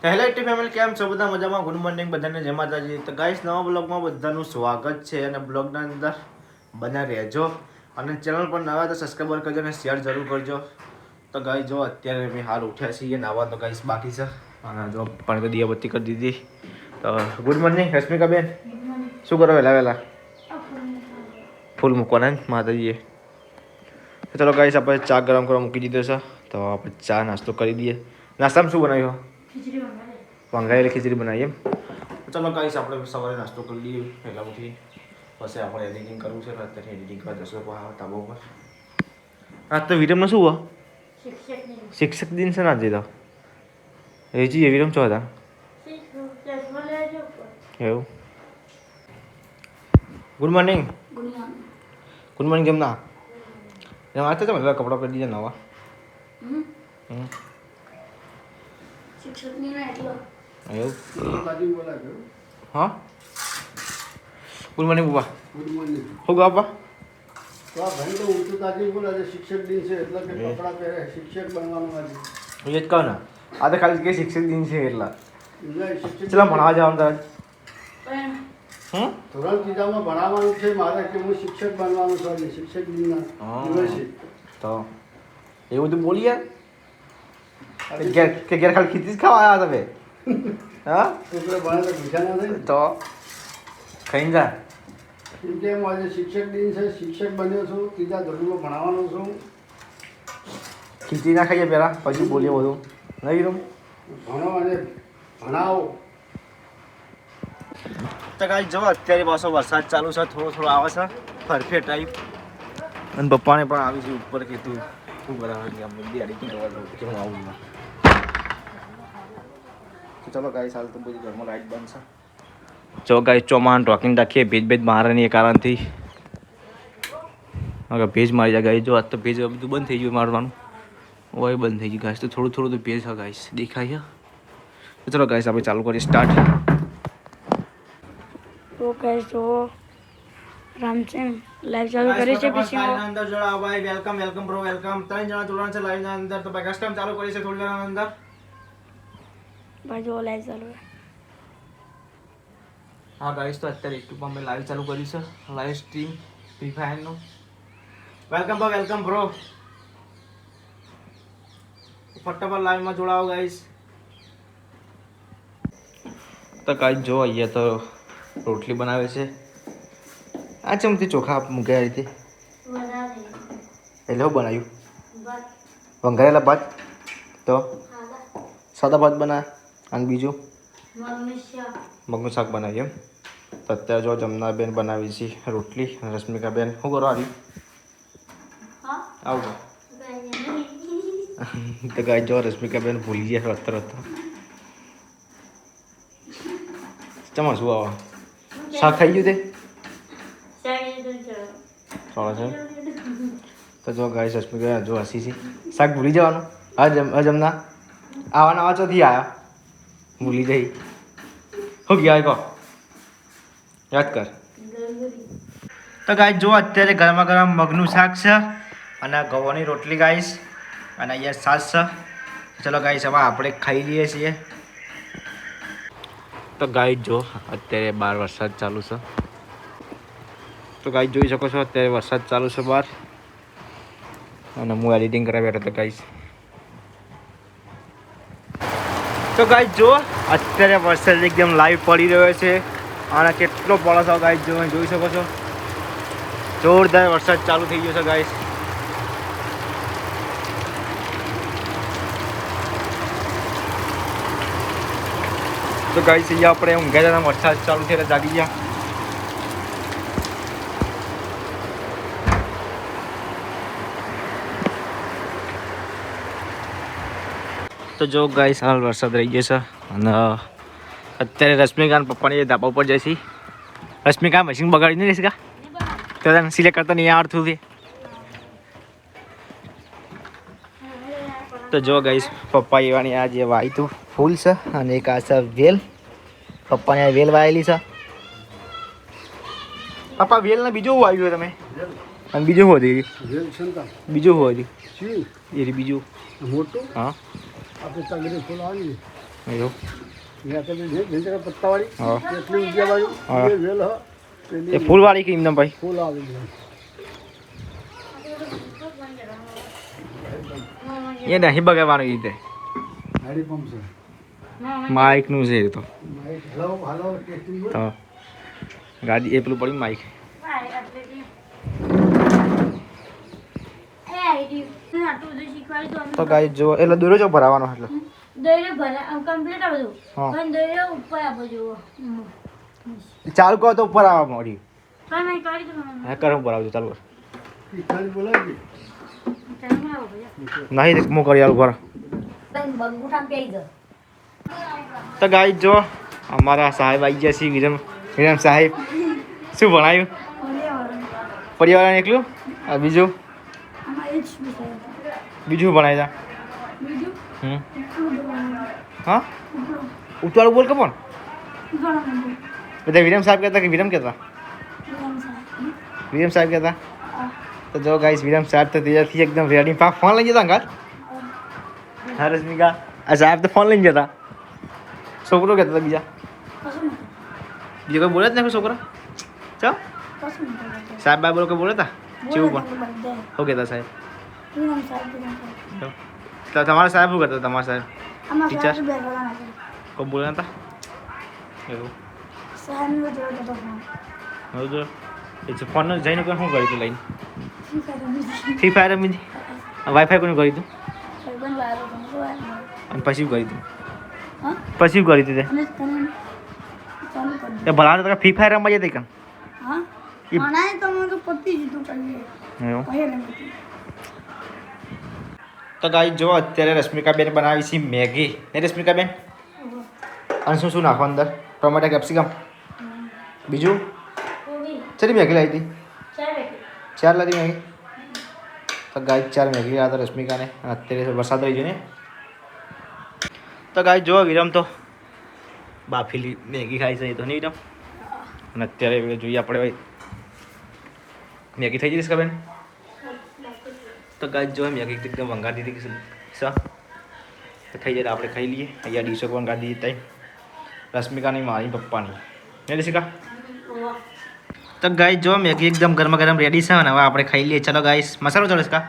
Hello YouTube family, કેમ છો બધા? મજામાં? ગુડ મોર્નિંગ બધાને, જય માતાજી. તો ગાઈસ, નવા બ્લોગમાં બધાનું સ્વાગત છે અને બ્લોગના અંદર બના રહેજો અને ચેનલ પર નવા તો સબસ્ક્રાઈબર કરજો અને શેર જરૂર કરજો. તો ગાઈસ જો અત્યારે અમે હાલ ઉઠ્યા છીએ, નાવા તો ગાઈસ બાકી છે અને જો પણ દિયાબત્તી કરી દીધી. તો ગુડ મોર્નિંગ રશ્મિકાબેન, શું કરો વહેલા વહેલા? ફૂલ મૂકવાના માતાજીએ. તો ચલો ગાઈસ, આપણે ચા ગરમ કરવા મૂકી દીધો છે, તો આપણે ચા નાસ્તો કરી દઈએ. નાસ્તામાં શું બનાવ્યું? વંગાયેલી ખીચડી બનાવી એમ. ચલો ગાઈસ, આપણે સવારે નાસ્તો કરી લઈએ પહેલાં ઉઠી, પછી આપણે એડિટિંગ કરવું છે. અત્યારે એડિટિંગ કરવા જશો ધાબા ઉપર. આજ તો વિરમમાં શું હોય? શિક્ષક દિન છે ને આજે તો. એ જી વિરમ છો હતા એવું. Good morning. Good morning. કેમ ના એમ આજે તો બધા કપડાં પહેરી દીધા નવા. એવું હા. ગુડ મોર્નિંગ પપ્પા. Good morning. શું કહો પપ્પા? તો આ ભાઈ તો ઊંચું તાજી બોલે આજે શિક્ષક દિન છે એટલે કે કપડાં પહેરે શિક્ષક બનવાનું આજે. એ જ કહો ને, આ તો ખાલી કે શિક્ષક દિન છે એટલા. શિક્ષક ચલા ભણવા જવાનું તારે. ધોરણ ત્રીજામાં ભણાવવાનું છે મારે કે હું શિક્ષક બનવાનું છું આજે શિક્ષક દિનના દિવસે. તો એવું બધું બોલી યાર કે ઘેર ખાલી ખીચડી જ ખાવા આવ્યા તમે? હા, છોકરો ભણે તો ભૂખ્યા ના થાય. તો ખાઈને જા. કેમ કે હું આજે શિક્ષક દિન છે, શિક્ષક બન્યો છું, ત્રીજા ધોરણમાં ભણાવવાનો છું. ખીચડી ના ખાઈએ પહેલાં, પછી બોલીએ બધું નહીં રૂમ. ભણો અને ભણાવો. તો કાંઈ જો અત્યારે પાછો વરસાદ ચાલુ છે, થોડો થોડો આવે છે પરફેક્ટ ટાઈપ. અને પપ્પાને પણ આવી છે ઉપર કે તું શું બરાબર કે આમ બધી એડિટિંગ કરવા દઉં કે હું આવું ના. તો ચલો ગાઈસ, હાલ તો બધી ઘરમાં લાઈટ બંધ છે. જો ગાઈસ, ચોમાન ટોકિંગ રાખીએ ભેજ મારવાની એ કારણથી હવે ભેજ મારી જાય ગાઈસ. જો આજ તો ભેજ બધું બંધ થઈ ગયું મારવાનું, ઓય બંધ થઈ ગયું ગાઈસ. તો થોડું થોડું તો ભેજ છે ગાઈસ, દેખાય છે. તો ચલો ગાઈસ, આપણે ચાલુ કરીએ સ્ટાર્ટ. તો ગાઈસ જો રામચંદ લાઈવ ચાલુ કરી છે પછી અંદર જોડાઓ ભાઈ. Welcome welcome bro, welcome. 3 જણા જોડાણ છે લાઈવ ના અંદર. તો ભાઈ કસ્ટમ ચાલુ કરી છે થોડી વાર અંદર. ભાઈ જો લાઈવ ચાલુ છે. હા ગાઈસ, તો અત્યારે યુટ્યુબમાં મેં લાઈવ ચાલુ કર્યું છે, લાઈવ સ્ટ્રીમ ફ્રી ફાયરનું. Welcome bro, welcome bro. ફટાફટ લાઈવમાં જોડાઓ ગાઈસ. તો ગાઈસ જો અહીંયા તો રોટલી બનાવે છે. આ ચમથી ચોખા મૂક્યા રીતે એટલે શું બનાવ્યું? વંઘારેલા ભાત. તો સાદા ભાત બનાવ્યા અને બીજું મગનું શાક બનાવ્યું એમ. તો અત્યારે જો જમનાબેન બનાવી છે રોટલી અને રશ્મિકાબેન શું કરો આવી આવું. તો ગાય જો રશ્મિકાબેન ભૂલી ગયા રસ્તા રસ્તા. ચમા શું આવા શાક ખાઈ ગયું તે સોળા છે. તો જો ગાય રશ્મિકા જો હસી છે. શાક ભૂલી જવાનું. હા જમના આવાના આવા ચોથી આવ્યા ભૂલી જઈ. શું ગયા કહો, યાદ કર. તો ગાય જો અત્યારે ગરમા ગરમ મગનું શાક છે અને ગવાની રોટલી ગાઈશ અને અહીંયા છાશ છે. ચલો ગાઈશ, હવે આપણે ખાઈ લઈએ છીએ. તો ગાય જો અત્યારે બહાર વરસાદ ચાલુ છે. તો ગાય જોઈ શકો છો અત્યારે વરસાદ ચાલુ છે બહાર અને હું એડિટિંગ કરવા બેઠો હતો ગાઈશ. તો ગાય જો અત્યારે વરસાદ એકદમ લાઈવ પડી રહ્યો છે અને કેટલો પડે છે ગાઈસ જો જોઈ શકો છો. જોરદાર વરસાદ ચાલુ થઈ ગયો છે ગાઈસ. તો ગાઈસ અહીંયા આપણે ઊંઘ્યા હતા, વરસાદ ચાલુ થયા જાગી ગયા. તો જો ગાઈસ હાલ વરસાદ રહી ગયો છે અને અત્યારે રશ્મિકાન પપ્પાની ધાબા ઉપર જાય છે. રશ્મિકા મશીન બગાડી નહીં રહીશ કા? તો તને સિલેક્ટ કરતા નહીં આવડતું છે. તો જો ગાઈસ, પપ્પા એવાની આ જે વાયતું ફૂલ છે અને એક આ છે વેલ. પપ્પાને આ વેલ વાયેલી છે. પપ્પા વેલ ને બીજું વાવ્યું તમે? અને બીજું શું હતું? બીજું શું હતું? એ બીજું મોટું હા આપણે તગડી ફૂલ આવી એવું ત્યાં તમે જે ભીંડા પત્તાવાળી હા એટલી ઉગ્યા બાજુ હા. એ વેલ હ એ ફૂલવાળી કે એમને ભાઈ ફૂલ આવી ગયું એ નહીં બગાડવાનું એ રીતે ગાડી પંપ છે માઇકનું છે એ તો હલો હલો ટેસ્ટિંગ બોલ તો ગાડી એ પેલું પડ્યું માઇક તો ગાઈ જો એટલે દોરો જો ભરાવાનો એટલે હા ચાલુ કરો તો ઉપર આવવા મળી હા કરો ઉપર આવજો ચાલુ કર પિસ્તાલીસ બોલાવી નહીં હું કરી આવું ઘર તો ગાઈ જો અમારા સાહેબ આવી ગયા છે વિરમ સાહેબ શું ભણાયું પર્યાવરણ એકલું આ બીજું બીજું ભણાય તા હા ઉતાળું બોલ કે પણ બધા વિરમ સાહેબ કહેતા કે વિરમ કહેતા વિરમ સાહેબ કહેતા તો જો ગાઈસ વિરમ સાહેબ તો તૈયારથી એકદમ રેડી પા ફોન લઈ જતા અંગાત હા રશ્મિકા આ સાહેબ તો ફોન લઈને જતા છોકરો કહેતા હતા બીજા બીજો કોઈ બોલે જ નહીં છોકરા ચા સાહેબ બાય બોલો કોઈ બોલે તા કેવું પણ શું કહેતા સાહેબ તો તમારા સાહેબ શું કરતા તમારા સાહેબ ટીચર કોઈ બોલે નતા એવું હવે જો એ છે ફોન જઈને કોઈ શું કર્યું હતું લઈને ફ્રી ફાયર રમી હતી વાઈફાઈ કોને કર્યું હતું અને પછી શું કર્યું હતું પછી શું કર્યું હતું તે ભલાને તો ફ્રી ફાયર રમવા જતી કાં એવું તો ગાઈ જો અત્યારે રશ્મિકાબેન બનાવી છે મેગી ને રશ્મિકાબેન અને શું શું નાખો અંદર ટોમેટા કેપ્સિકમ બીજું ચલી મેગી લાવી હતી 4 લાવી મેગી તો ગાય 4 મેગી લાવ્યા હતા રશ્મિકાને અત્યારે વરસાદ રહી ગયો ને તો ગાય જો વિરમ તો બાફેલી મેગી ખાઈ છે તો નહીં વિરમ અને અત્યારે જોઈએ આપણે ભાઈ મેગી થઈ જઈશ બેન તો ગાય જો મેગી એકદમ વંગાડી દીધી સા થઈ જાય આપણે ખાઈ લઈએ અહીંયા ડીશો પણ કાઢી દીધી રશ્મિકાની મારી પપ્પાની ને રશ્મિકા તો ગાય જો મેગી એકદમ ગરમા ગરમ રેડી છે ને હવે આપણે ખાઈ લઈએ ચલો ગાઈસ મસાલો ચડે કા